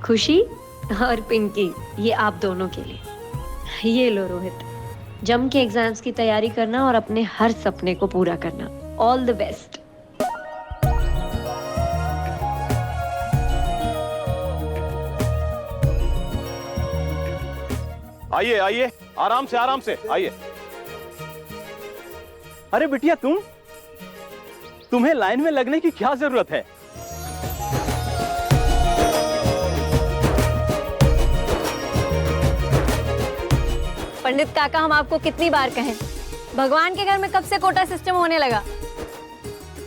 खुशी और पिंकी, ये आप दोनों के लिए। ये लो रोहित, जम के एग्जाम्स की तैयारी करना और अपने हर सपने को पूरा करना। All the best. आइए आइए, आराम से आइए। अरे बिटिया, तुम्हें लाइन में लगने की क्या जरूरत है? पंडित काका, हम आपको कितनी बार कहें, भगवान के घर में कब से कोटा सिस्टम होने लगा।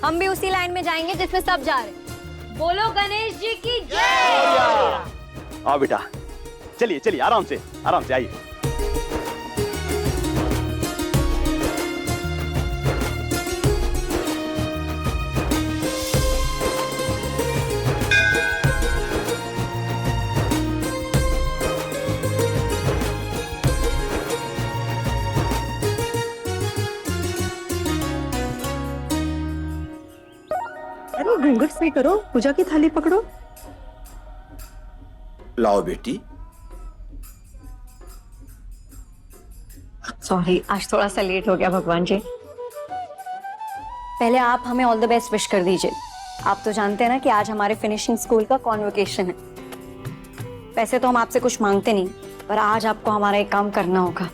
हम भी उसी लाइन में जाएंगे जिसमें सब जा रहे। बोलो गणेश जी की जय। आओ बेटा, चलिए चलिए, आराम से आइए। अरे घूंघट से करो, पूजा की थाली पकड़ो। लाओ बेटी। सॉरी, आज थोड़ा सा लेट हो गया भगवान जी। पहले आप हमें ऑल द बेस्ट विश कर दीजिए। आप तो जानते हैं ना कि आज हमारे फिनिशिंग स्कूल का कॉन्वोकेशन है। वैसे तो हम आपसे कुछ मांगते नहीं, पर आज आपको हमारा एक काम करना होगा।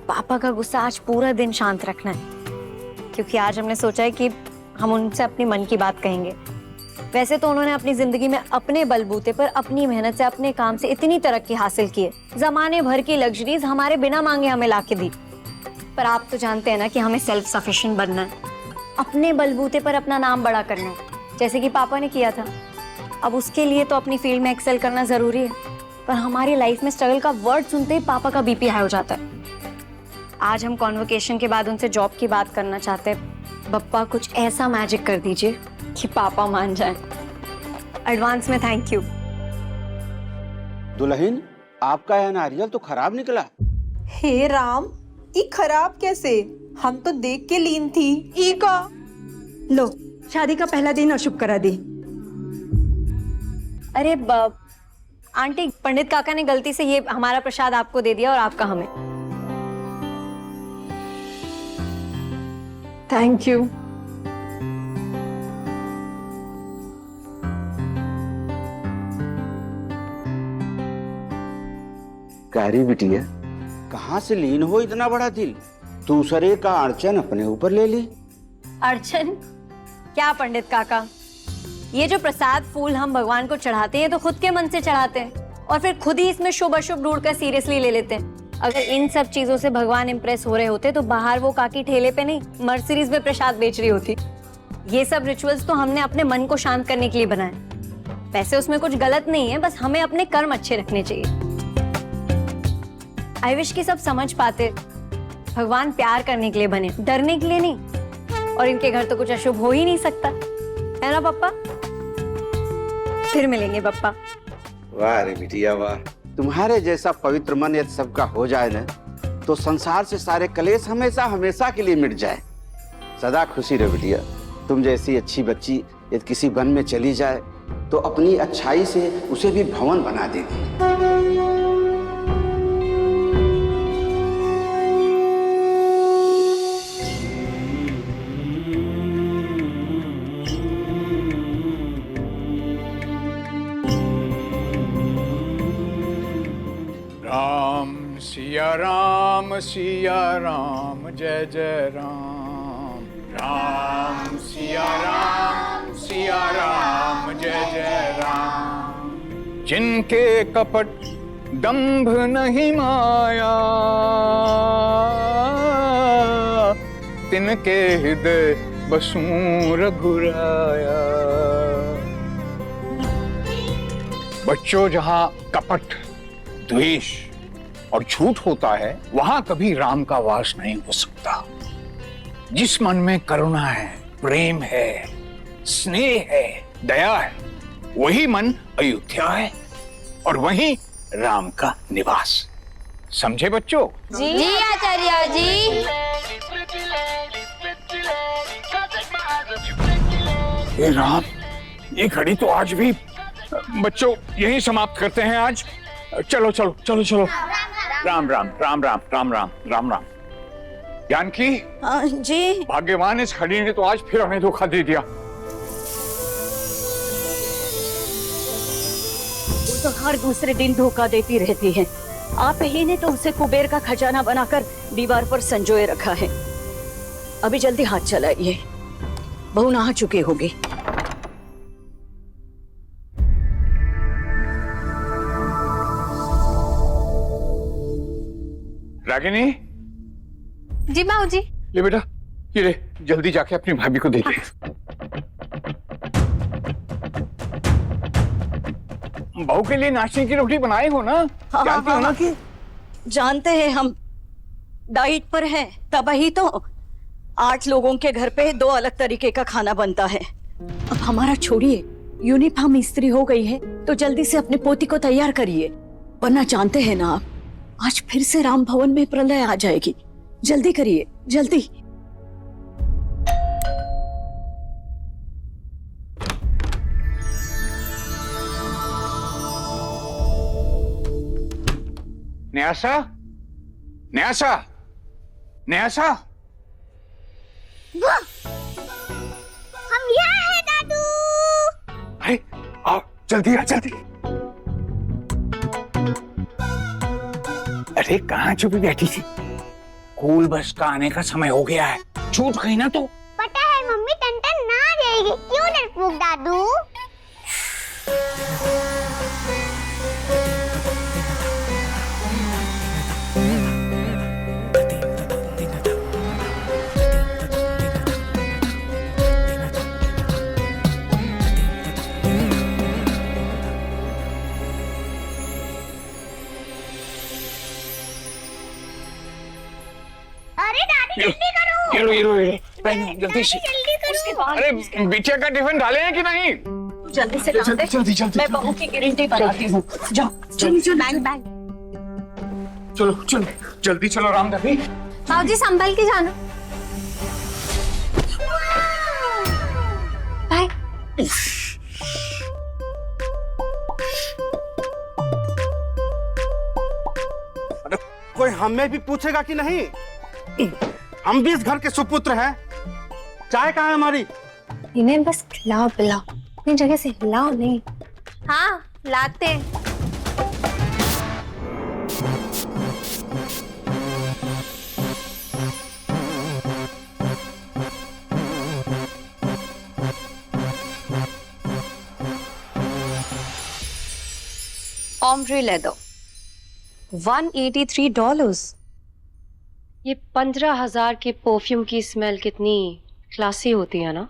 पापा का गुस्सा आज पूरा दिन शांत रखना है, क्योंकि आज हमने सोचा है कि हम उनसे अपनी मन की बात कहेंगे। वैसे तो उन्होंने अपनी जिंदगी में अपने बलबूते पर, अपनी मेहनत से, अपने काम से इतनी तरक्की हासिल की है, जमाने भर की लग्जरीज हमारे बिना मांगे हमें लाके दी। पर आप तो जानते हैं ना कि हमें सेल्फ सफिशिएंट बनना है, अपने बलबूते पर अपना नाम बड़ा करना है, जैसे कि पापा ने किया था। अब उसके लिए तो अपनी फील्ड में एक्सेल करना जरूरी है, पर हमारी लाइफ में स्ट्रगल का वर्ड सुनते ही पापा का बीपी हाई हो जाता है। आज हम कॉन्वोकेशन के बाद उनसे जॉब की बात करना चाहते हैं। बप्पा, कुछ ऐसा मैजिक कर दीजिए कि पापा मान जाएं। एडवांस में थैंक यू। दुल्हन, आपका यह नारियल तो खराब निकला। हे राम, ये खराब कैसे? हम तो देख के लीन थी। ई का लो, शादी का पहला दिन अशुभ करा दी। अरे आंटी, पंडित काका ने गलती से ये हमारा प्रसाद आपको दे दिया और आपका हमें। Thank you. कहरी बिटिया, कहाँ से लीन हो इतना बड़ा दिल? दूसरे का अड़चन अपने ऊपर ले ली। अर्चन क्या पंडित काका, ये जो प्रसाद फूल हम भगवान को चढ़ाते हैं तो खुद के मन से चढ़ाते हैं और फिर खुद ही इसमें शुभ अशुभ ढूंढकर सीरियसली ले लेते हैं। अगर इन सब चीजों से भगवान इंप्रेस हो रहे होते तो बाहर वो काकी ठेले पे नहीं, मर्सिडीज में प्रसाद बेच रही होती। ये सब रिचुअल्स तो हमने अपने मन को शांत करने के लिए बनाए। वैसे उसमें कुछ गलत नहीं है, बस हमें अपने कर्म अच्छे रखने चाहिए। आई विश कि सब समझ पाते, भगवान प्यार करने के लिए बने, डरने के लिए नहीं। और इनके घर तो कुछ अशुभ हो ही नहीं सकता, है ना पप्पा? फिर मिलेंगे पप्पा। वाह रे बिटिया वाह, तुम्हारे जैसा पवित्र मन यदि सबका हो जाए ना, तो संसार से सारे कलेश हमेशा हमेशा के लिए मिट जाए। सदा खुशी रहे बिटिया। तुम जैसी अच्छी बच्ची यदि किसी वन में चली जाए तो अपनी अच्छाई से उसे भी भवन बना देती। सिया राम जय जय राम। राम सिया राम जय जय राम। जिनके कपट दंभ नहीं माया, तिनके हृदय बसूं रघुराया। बच्चों, जहां कपट, द्वेष और झूठ होता है वहां कभी राम का वास नहीं हो सकता। जिस मन में करुणा है, प्रेम है, स्नेह है, दया है, वही मन अयोध्या है और वही राम का निवास। समझे बच्चों? जी आचार्य जी। हे राम, ये घड़ी तो आज भी बच्चों यहीं समाप्त करते हैं आज। चलो चलो चलो चलो। राम राम राम राम राम राम राम राम। जानकी जी। भाग्यवान इस खड़ी ने तो आज फिर हमें धोखा दे दिया। वो तो हर दूसरे दिन धोखा देती रहती है। आप ही ने तो उसे कुबेर का खजाना बनाकर दीवार पर संजोए रखा है। अभी जल्दी हाथ चलाइए, बहू नहा चुकी होगी। रागिनी। जी बाबूजी। ले बेटा, ये ले, जल्दी जाके अपनी भाभी को दे दे। बहू के लिए नाश्ते की रोटी बनाए हो ना? जानती हो ना कि जानते हैं हम डाइट पर हैं, तभी तो 8 लोगों के घर पे 2 अलग तरीके का खाना बनता है। अब हमारा छोड़िए, यूनिफॉर्म इस्त्री हो गई है तो जल्दी से अपने पोती को तैयार करिए, वरना जानते हैं ना आप, आज फिर से राम भवन में प्रलय आ जाएगी। जल्दी करिए, जल्दी। न्यासा, न्यासा, न्यासा। हम यहाँ हैं दादू। अरे आओ, जल्दी आ, जल्दी। अरे कहाँ छुपी बैठी थी? स्कूल बस का आने का समय हो गया है, छूट गई ना तो। पता है मम्मी टन ना आ जाएगी। क्यों डरपोक दादू? अरे दादी जल्दी करो। ये जल्दी से। जल्दी करो। अरे बिटिया का टिफिन डाले हैं कि नहीं? जल्दी से ला दे। जल्दी जल्दी। मैं बहू की गारंटी बनाती हूँ। जाओ चलो चलो। बैग चलो चलो जल्दी चलो रामदेवी। बाबूजी संभल के जाना। बाय। अरे कोई हमें भी पूछेगा कि नहीं? हम भी इस घर के सुपुत्र हैं। चाय कहाँ है हमारी? इन्हें बस खिलाओ पिलाओ, अपनी जगह से हिलाओ नहीं। हाँ लाते हैं। Ombre leather $183। ये 15,000 के परफ्यूम की स्मेल कितनी क्लासी होती है ना।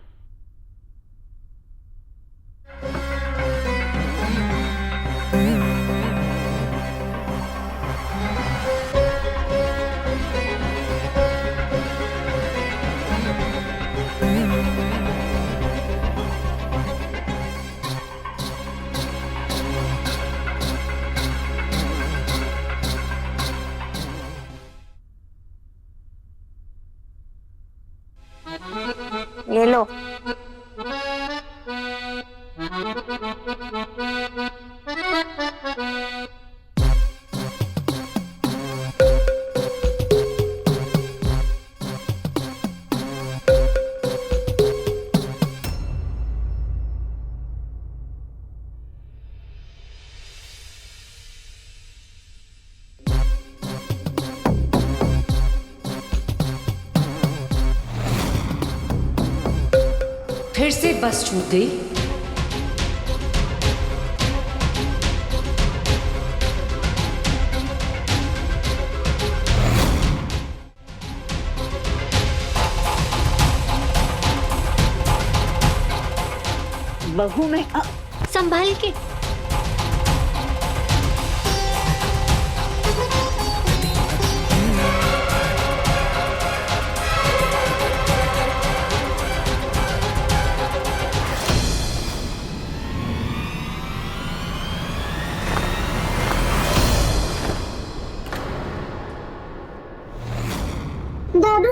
ये लो। फिर से बस छूट गई। बहू में संभल के। दादू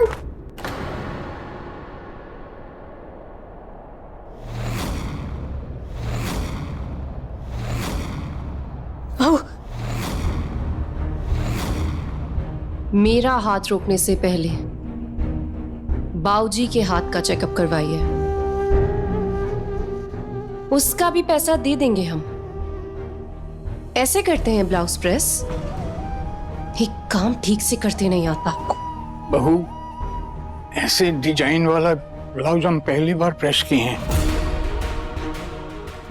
मेरा हाथ रोकने से पहले बाऊजी के हाथ का चेकअप करवाइए। उसका भी पैसा दे देंगे हम। ऐसे करते हैं ब्लाउज प्रेस? एक काम ठीक से करते नहीं आता आपको। बहू, ऐसे डिजाइन वाला ब्लाउज हम पहली बार प्रेस किए हैं।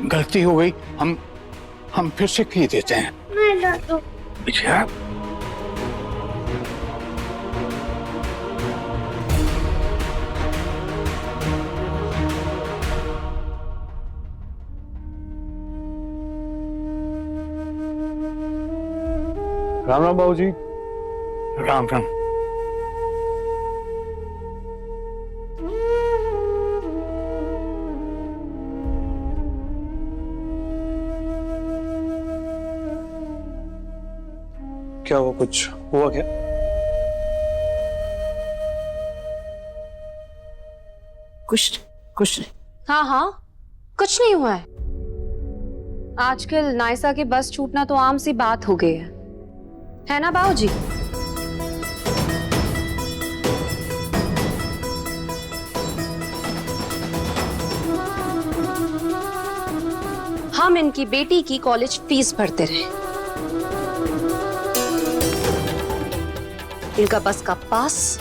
गलती हो गई, हम फिर से की देते हैं। बिटिया, राम राम बाबूजी। राम राम। क्या हुआ, कुछ हुआ क्या? कुछ नहीं। हाँ, कुछ नहीं हुआ है। आजकल नायसा के बस छूटना तो आम सी बात हो गई है ना बाबूजी? हम इनकी बेटी की कॉलेज फीस भरते रहे, इनका बस का पास,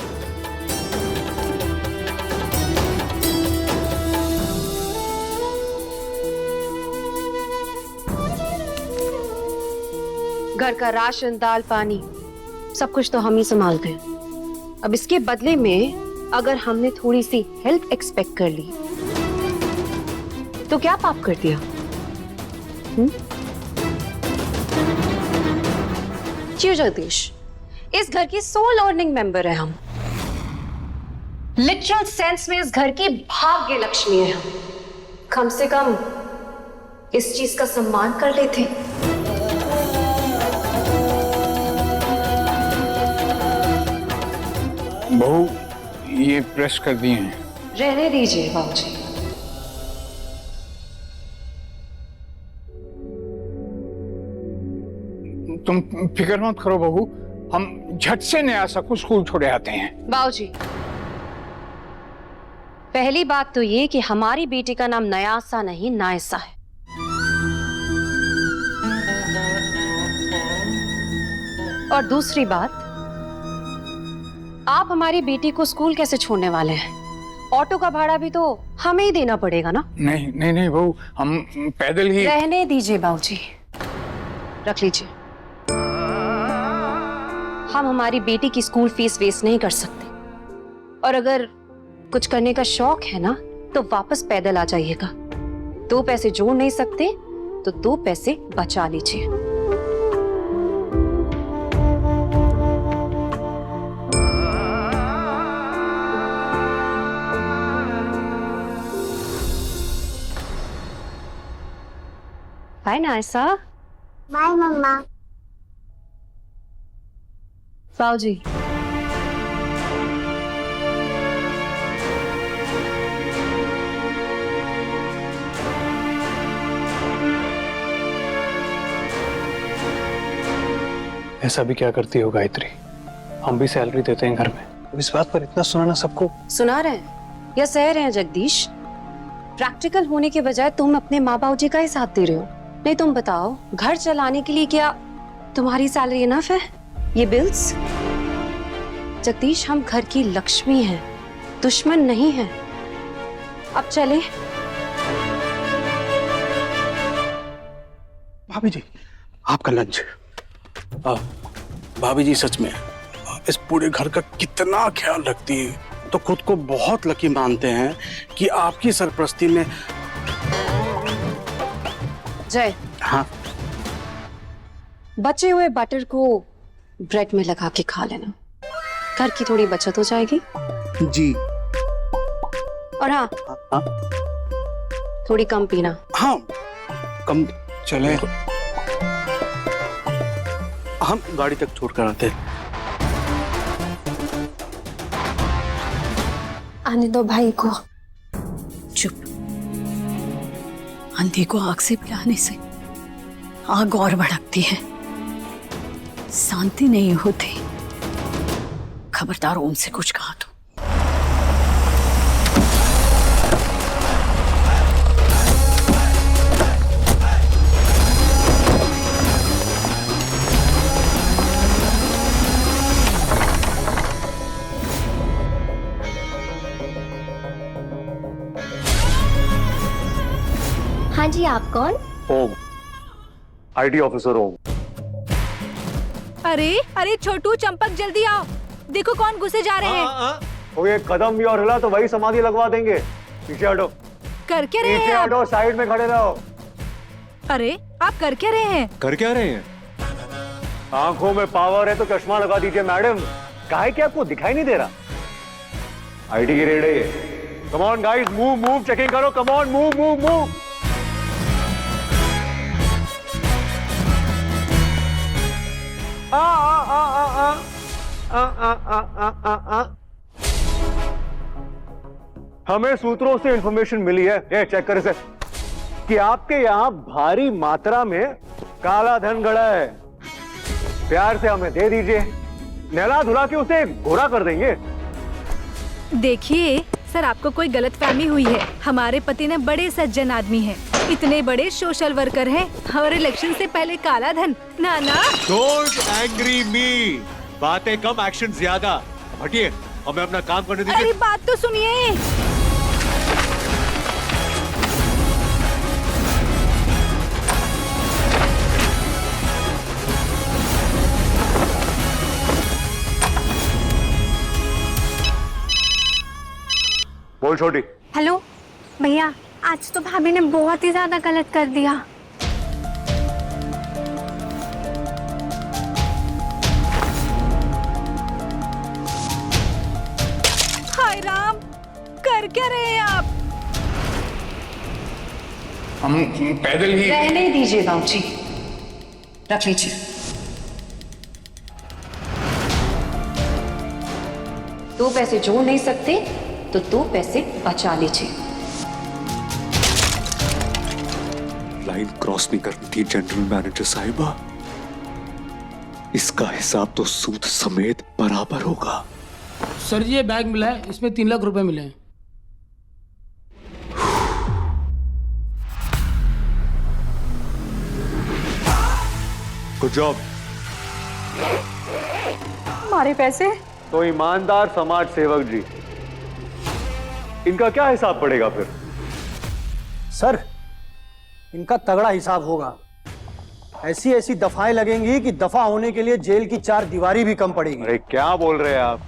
घर का राशन दाल पानी सब कुछ तो हम ही संभालते हैं। अब इसके बदले में अगर हमने थोड़ी सी हेल्प एक्सपेक्ट कर ली तो क्या पाप कर दिया? क्यों जगदीश? इस घर की सोल अर्निंग मेंबर है हम। लिटरल सेंस में इस घर की भाग्य लक्ष्मी है हम। कम से कम इस चीज का सम्मान कर लेते। बहू, ये प्रेस कर दिए हैं। रहने दीजिए बाबूजी। तुम फिक्र मत करो बहू, हम झट से न्यासा को स्कूल छोड़े आते हैं। बाबूजी, पहली बात तो ये कि हमारी बेटी का नाम नयासा नहीं नायसा है। और दूसरी बात, आप हमारी बेटी को स्कूल कैसे छोड़ने वाले हैं? ऑटो का भाड़ा भी तो हमें ही देना पड़ेगा ना? नहीं बहू, हम पैदल ही। रहने दीजिए बाबूजी, रख लीजिए। हम हमारी बेटी की स्कूल फीस वेस्ट नहीं कर सकते, और अगर कुछ करने का शौक है ना तो वापस पैदल आ जाइएगा। 2 पैसे जोड़ नहीं सकते तो 2 पैसे बचा लीजिए। बाय नायसा। बाय मम्मा। बाबूजी, ऐसा भी क्या करती हो गायत्री? हम भी सैलरी देते हैं घर में, अब इस बात पर इतना सुनाना सबको। सुना रहे हैं या सह रहे हैं जगदीश? प्रैक्टिकल होने के बजाय तुम अपने माँ बाबू जी का ही साथ दे रहे हो। नहीं, तुम बताओ, घर चलाने के लिए क्या तुम्हारी सैलरी इनफ है? ये बिल्स? जगदीश, हम घर की लक्ष्मी हैं, दुश्मन नहीं हैं। अब चले। भाभी जी, आपका लंच। भाभी जी, सच में इस पूरे घर का कितना ख्याल रखती है, तो खुद को बहुत लकी मानते हैं कि आपकी सरपरस्ती में। जय, हाँ, बचे हुए बटर को ब्रेड में लगा के खा लेना, घर की थोड़ी बचत हो जाएगी। जी। और हाँ, हाँ, थोड़ी कम पीना। हाँ, कम। चले, हम गाड़ी तक छोड़ कर आते हैं। आने दो भाई को। चुप। अंधे को आग से पिलाने से आग और भड़कती है, शांति नहीं होती। खबरदार ओम से कुछ कहा तो। हाँ जी, आप कौन? ओम, आईटी ऑफिसर ओम। अरे अरे छोटू चंपक जल्दी आओ, देखो कौन घुसे जा रहे हैं। वो एक कदम भी और हिला तो वही समाधि लगवा देंगे। पीछे हटो। कर क्या रहे पीछे हैं आप? हटो, साइड में खड़े रहो। अरे आप कर क्या रहे हैं? कर क्या रहे हैं? आंखों में पावर है तो चश्मा लगा दीजिए मैडम। काहे कि आपको दिखाई नहीं दे रहा? आईटी की रेड है ये। Come on guys, move move, checking करो। Come on, move move move. हमें सूत्रों से इंफॉर्मेशन मिली है, ये चेक कर इसे, कि आपके यहाँ भारी मात्रा में काला धन गड़ा है। प्यार से हमें दे दीजिए, नहला धुला के उसे गोरा कर देंगे। देखिए सर, आपको कोई गलतफहमी हुई है। हमारे पति ने बड़े सज्जन आदमी हैं, इतने बड़े सोशल वर्कर हैं, और इलेक्शन से पहले काला धन ना ना। डोंट एंग्री मी, बातें कम एक्शन ज्यादा। हटिए, हमें अपना काम करने दीजिए। अरे बात तो सुनिए। बोल छोटी। हेलो भैया, आज तो भाभी ने बहुत ही ज्यादा गलत कर दिया। हाय राम, कर क्या रहे हैं आप? हम पैदल ही। रहने दीजिए बाबूजी, रख लीजिए। दो पैसे जोड़ नहीं सकते तो दो पैसे बचा लीजिए। लाइन क्रॉस नहीं करनी थी जनरल मैनेजर साहिबा। इसका हिसाब तो सूद समेत बराबर होगा। सर जी, ये बैग मिला है, इसमें 3 लाख रुपए मिले हैं। Good job. हमारे पैसे? तो ईमानदार समाज सेवक जी, इनका क्या हिसाब पड़ेगा फिर? सर, इनका तगड़ा हिसाब होगा। ऐसी ऐसी दफाएं लगेंगी कि दफा होने के लिए जेल की 4 दीवारी भी कम पड़ेगी। अरे क्या बोल रहे हैं आप?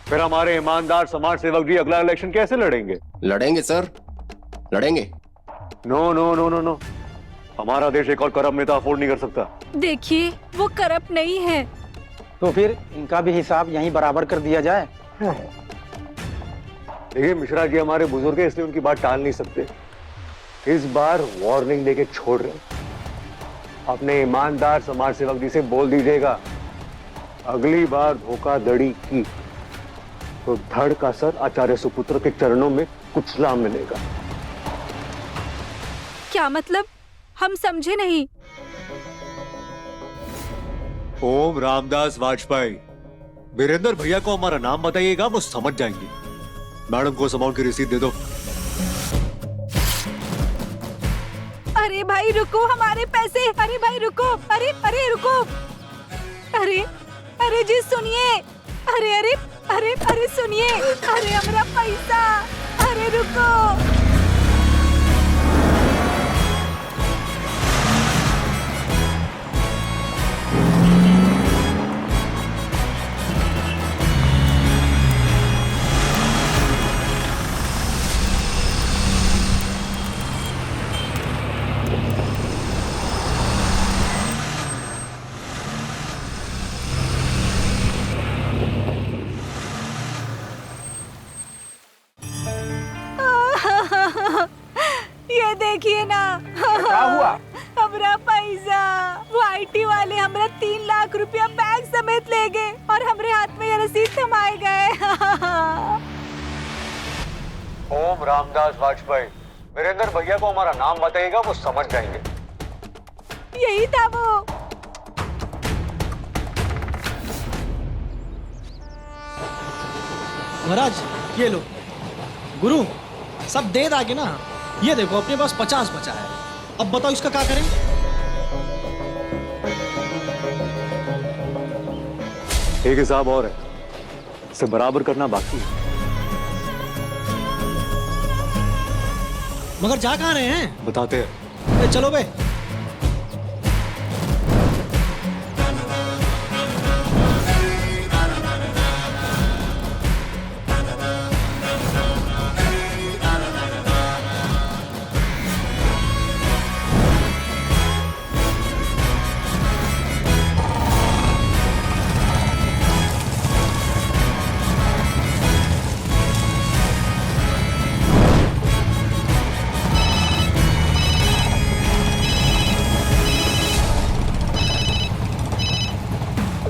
फिर हमारे ईमानदार समाज सेवक जी अगला इलेक्शन कैसे लड़ेंगे? लड़ेंगे सर, लड़ेंगे। No no no no no, हमारा देश एक और करप्ट नेता अफोर्ड नहीं कर सकता। देखिए वो करप्ट नहीं है। तो फिर इनका भी हिसाब यहीं बराबर कर दिया जाए। देखिए मिश्रा जी हमारे बुजुर्ग हैं, इसलिए उनकी बात टाल नहीं सकते। इस बार वार्निंग देके छोड़ रहे, अपने ईमानदार समाज सेवक जी से बोल दीजिएगा, अगली बार धोखाधड़ी की तो धड़ का सर आचार्य सुपुत्र के चरणों में कुचला मिलेगा। क्या मतलब? हम समझे नहीं। ओम रामदास वाजपेयी। वीरेंद्र भैया को हमारा नाम बताइएगा, वो समझ जाएंगे। मैडम को अमाउंट की रसीद दे दो। अरे भाई रुको, हमारे पैसे। अरे भाई रुको, अरे अरे रुको, अरे अरे जी सुनिए, अरे अरे अरे अरे सुनिए, अरे हमारा पैसा, अरे रुको। ये देखिए ना, क्या हुआ? हमारा पैसा। वो आईटी वाले हमारा 3 लाख रुपया बैग समेत ले गए और हमारे हाथ में ये रसीद थमाए गए। ओम रामदास वाजपेयी, वीरेंद्र भैया को हमारा नाम बताइएगा, वो समझ जाएंगे। यही था वो। महाराज ये लो। गुरु सब दे दागे ना, ये देखो अपने पास 50 बचा है, अब बताओ इसका क्या करें? एक हिसाब और है, इसे बराबर करना बाकी है। मगर जा कहाँ रहे हैं? बताते हैं। चलो बे।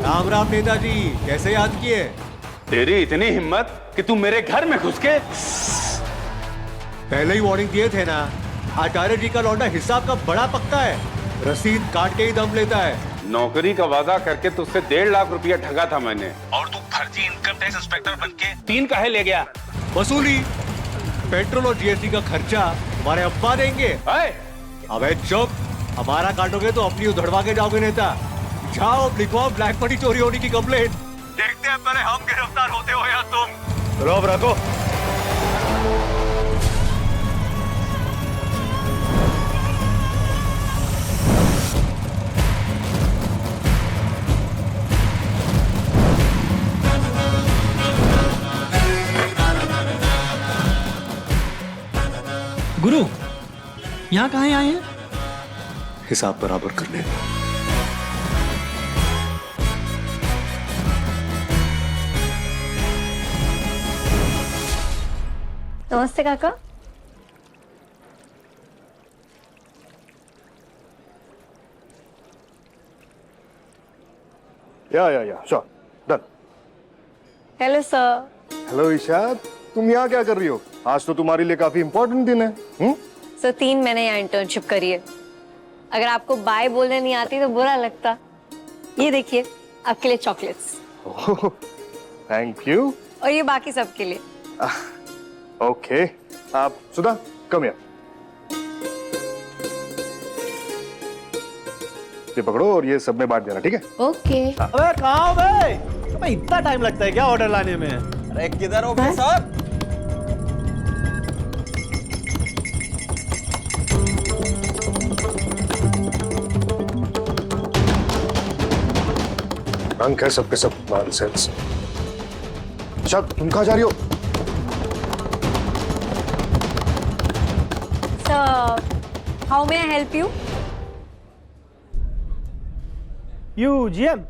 राम राम नेताजी, कैसे याद किए? तेरी इतनी हिम्मत कि तू मेरे घर में घुस के। पहले ही वार्निंग दिए थे ना, आचार्य जी का लौंडा हिसाब का बड़ा पक्का है, रसीद काट के ही दम लेता है। नौकरी का वादा करके तुझसे 1.5 लाख रुपया ठगा था मैंने, और तू फर्जी इनकम टैक्स इंस्पेक्टर बनके 3 काहे ले गया? वसूली, पेट्रोल और जीएसटी का खर्चा हमारे अब्बा देंगे। अबे चुप, हमारा काटोगे तो अपनी उधड़वा के जाओगे नेता। जाओ लिखवाओ ब्लैक मनी चोरी होने की कंप्लेंट, देखते हैं पहले हम गिरफ्तार होते हो या तुम। रोब रखो। गुरु यहाँ कहाँ आए हैं? हिसाब बराबर करने। नमस्ते काका। Yeah sure done. Hello sir. Hello Isha, तुम यहाँ क्या कर रही हो? आज तो तुम्हारे लिए काफी इम्पोर्टेंट दिन है। सर 3 महीने यहाँ इंटर्नशिप करी है। अगर आपको बाय बोलने नहीं आती तो बुरा लगता। ये देखिए आपके लिए चॉकलेट्स। Thank you. और ये बाकी सबके लिए। ओके, आप सुधा कम हियर। ये पकड़ो और ये सब में बांट देना, ठीक है? ओके। अबे कहाँ हो बे? अबे इतना टाइम लगता है क्या ऑर्डर लाने में? अरे किधर हो बे साहब? रंग है सबके सब नॉनसेंस। अच्छा तुम कहाँ जा रही हो? How may I help you? You GM?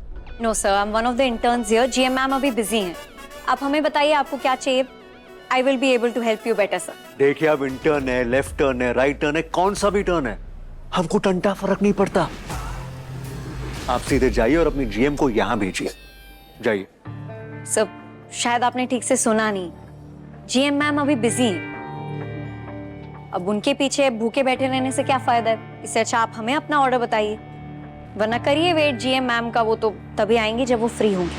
No sir, I'm one of the interns here. GM ma'am अभी busy हैं। आप हमें बताइए आपको क्या चाहिए। I will be able to help you better sir. देखिए अब इंटर्न है, लेफ्ट टर्न है, राइट टर्न है, कौन सा भी टर्न है, हमको टंटा फर्क नहीं पड़ता। आप सीधे जाइए और अपनी जीएम को यहाँ भेजिए। जाइए। सर शायद आपने ठीक से सुना नहीं, GM मैम अभी बिजी हैं। अब उनके पीछे भूखे बैठे रहने से क्या फायदा है? इससे अच्छा आप हमें अपना ऑर्डर बताइए, वरना करिए वेट GM मैम का, वो तो तभी आएंगी जब वो फ्री होंगी।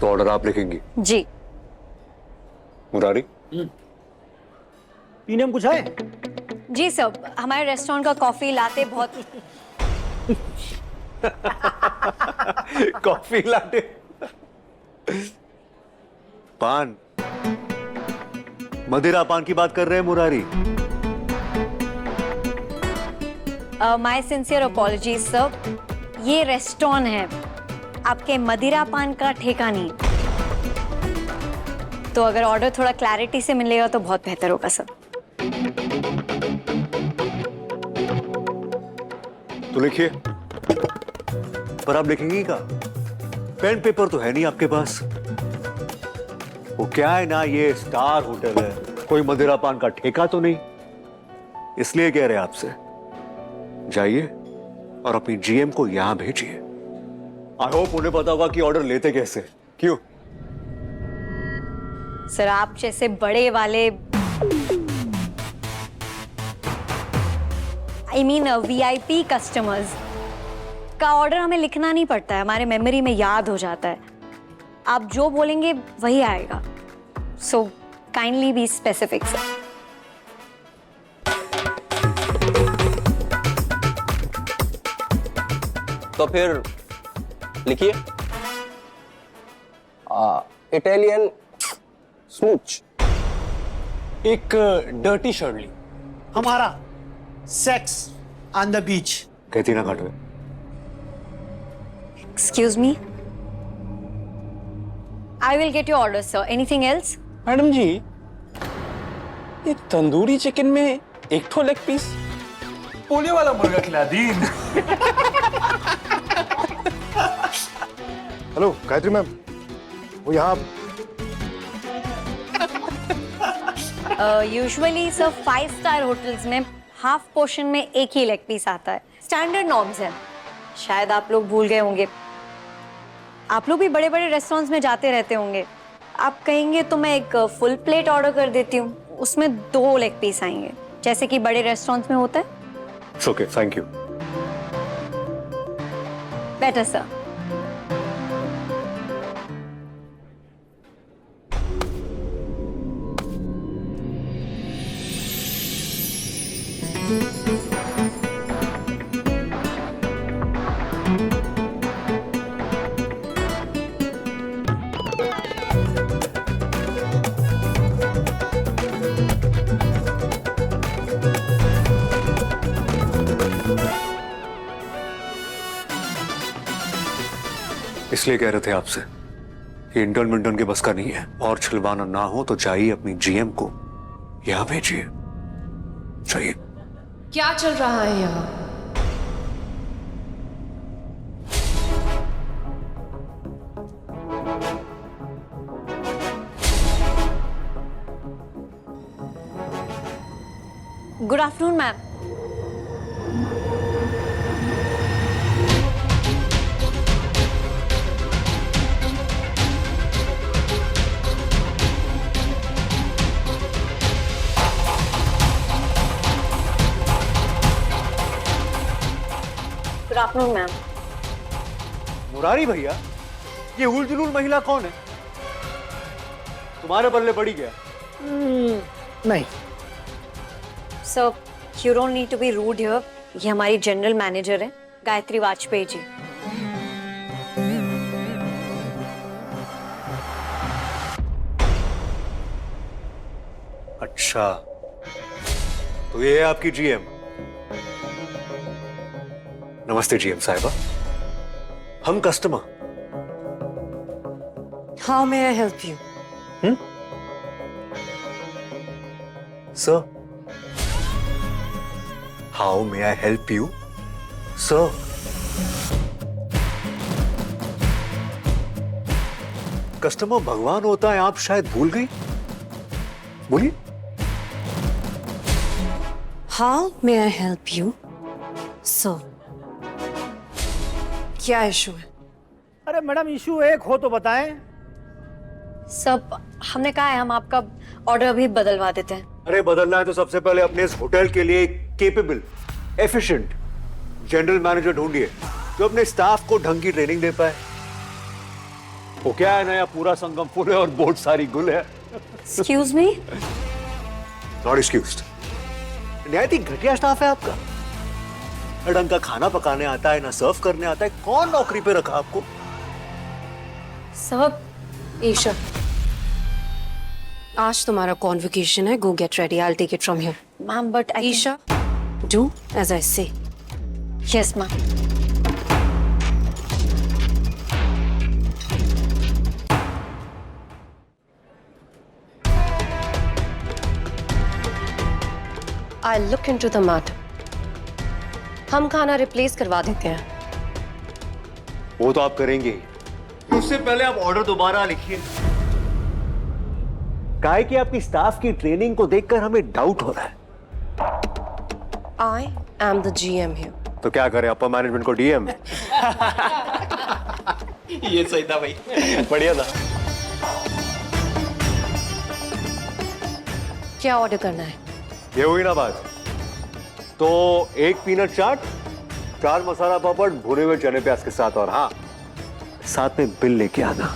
तो ऑर्डर आप लिखेंगी? जी। मुरारी पीने में कुछ है? जी सर, हमारे रेस्टोरेंट का कॉफी लाते बहुत कॉफी लाटे। पान, मदिरा पान की बात कर रहे हैं Murari? My sincere apologies sir, ये रेस्टोरेंट है, आपके मदिरा पान का ठेका नहीं। तो अगर ऑर्डर थोड़ा क्लैरिटी से मिलेगा तो बहुत बेहतर होगा सर। तो लिखिए। पर आप लिखेंगी क्या? पेन पेपर तो है नहीं आपके पास। वो क्या है ना, ये स्टार होटल है, कोई मदिरा पान का ठेका तो नहीं, इसलिए कह रहे हैं आपसे। जाइए और अपनी जीएम को यहां भेजिए। आई होप उन्हें पता होगा कि ऑर्डर लेते कैसे। क्यों सर, आप जैसे बड़े वाले VIP कस्टमर्स का ऑर्डर हमें लिखना नहीं पड़ता है, हमारे मेमोरी में याद हो जाता है। आप जो बोलेंगे वही आएगा। So kindly be specific sir. तो फिर लिखिए, इटालियन स्मूच। एक डर्टी शर्ली। हमारा सेक्स ऑन द बीच। कहती ना काटो। Excuse me, I will get your order sir. Anything else? Madam ji, ये तंदूरी चिकन में एक ठो लेग पीस, पोलियो वाला मुर्गा खिला दी। हेलो गायत्री मैम, वो यहाँ यूजुअली सर 5 स्टार होटल्स में हाफ पोर्शन में एक ही लेग पीस आता है। स्टैंडर्ड नॉर्म्स है। शायद आप लोग भूल गए होंगे, आप लोग भी बड़े बड़े रेस्टोरेंट्स में जाते रहते होंगे। आप कहेंगे तो मैं एक फुल प्लेट ऑर्डर कर देती हूँ, उसमें 2 लेग पीस आएंगे, जैसे कि बड़े रेस्टोरेंट्स में होता है। Okay, thank you. Better sir. इसलिए कह रहे थे आपसे, ये इंटर्न मिंटर्न के बस का नहीं है। और छिलवाना ना हो तो चाहिए अपनी जीएम को यहां भेजिए। चाहिए। क्या चल रहा है यहाँ? Good afternoon ma'am. Good afternoon ma'am. Murari भैया, ये उल जुलूल महिला कौन है? तुम्हारे बल्ले पड़ी गया? नहीं। Sir, you don't need to be rude here. ये हमारी जनरल मैनेजर है, गायत्री वाजपेयी जी। अच्छा, तो ये है आपकी जीएम। नमस्ते जीएम साहिबा, हम customer. How may I help you? Sir, how may I help you sir? Customer भगवान होता है, आप शायद भूल गई। बोलिए। How may I help you sir? क्या इशू है? अरे मैडम, इशू एक हो तो बताएं। सब हमने कहा है हम आपका ऑर्डर अभी बदलवा देते हैं। अरे बदलना है तो सबसे पहले अपने इस होटल के लिए केपेबल, एफिशिएंट जनरल मैनेजर ढूंढिए जो अपने स्टाफ को ढंग की ट्रेनिंग दे पाए। वो क्या है, नया पूरा संगम फुल है और बोट सारी गुल है। Excuse me? Not excused. निहायत घटिया स्टाफ है आपका। ना ढंग का खाना पकाने आता है, ना सर्व करने आता है। कौन नौकरी पे रखा आपको? सब ईशा, आज तुम्हारा कॉन्वोकेशन है। Go get ready, I will take it from here. Ma'am, but Isha, do as I say. Yes ma'am. I look into the matter. हम खाना रिप्लेस करवा देते हैं। वो तो आप करेंगे ही। उससे पहले आप ऑर्डर दोबारा लिखिए। काहे कि आपकी स्टाफ की ट्रेनिंग को देखकर हमें डाउट हो रहा है। I am the GM here. तो क्या करें, अपर मैनेजमेंट को डीएम? ये सही था भाई, बढ़िया था। क्या ऑर्डर करना है? ये हुई ना बात। तो 1 पीनट चाट, 4 मसाला पापड़ भुने हुए चने प्याज के साथ, और हाँ, साथ में बिल लेके आना।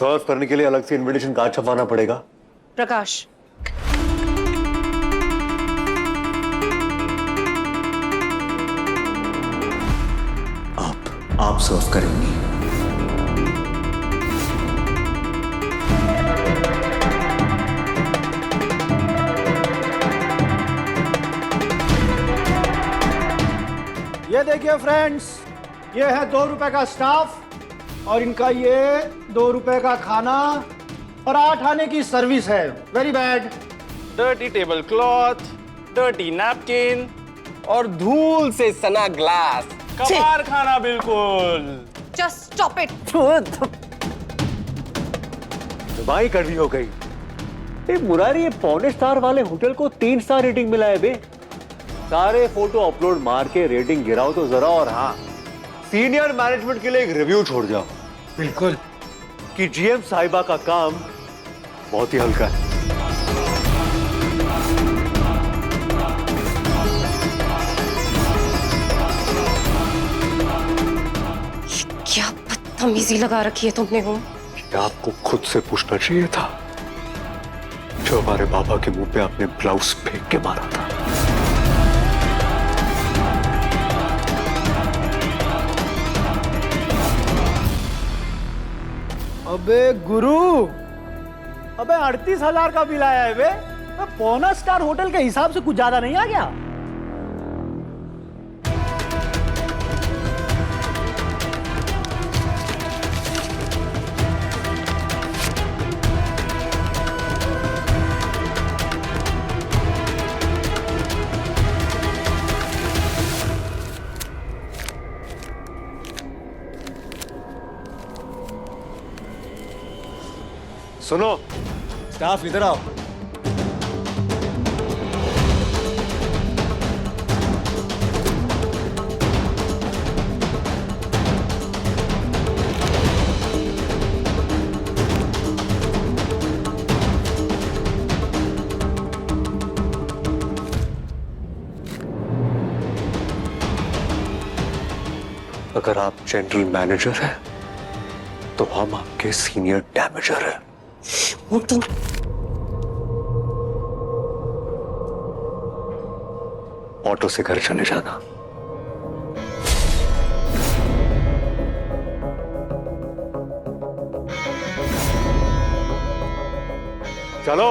सर्व करने के लिए अलग से इनविटेशन कार्ड छपवाना पड़ेगा। प्रकाश, आप सर्व करेंगी। ये देखिए फ्रेंड्स, ये है 2 रुपए का स्टाफ और इनका ये 2 रुपए का खाना और 8 आने की सर्विस है। Very bad. Dirty table cloth, dirty napkin और धूल से सना ग्लास। कबाड़ खाना बिल्कुल। Just stop it. दवाई कड़वी हो गई। मुरारी, ये पौने स्टार वाले होटल को 3 स्टार रेटिंग मिला है बे। सारे फोटो अपलोड मार के रेटिंग गिराओ तो जरा। और हाँ, सीनियर मैनेजमेंट के लिए एक रिव्यू छोड़ जाओ। बिल्कुल। कि जीएम साहिबा का काम बहुत ही हल्का है। क्या बदतमीजी लगा रखी है तुमने हो। आपको खुद से पूछना चाहिए था, जो हमारे बाबा के मुंह पे आपने ब्लाउज फेंक के मारा था। अबे गुरु, अबे 38,000 का बिल आया है बे। पौना स्टार होटल के हिसाब से कुछ ज्यादा नहीं आ गया? सुनो, स्टाफ इधर आओ। अगर आप जनरल मैनेजर हैं, तो हम आपके सीनियर डैमेजर हैं। ऑटो से घर चले जाना। चलो।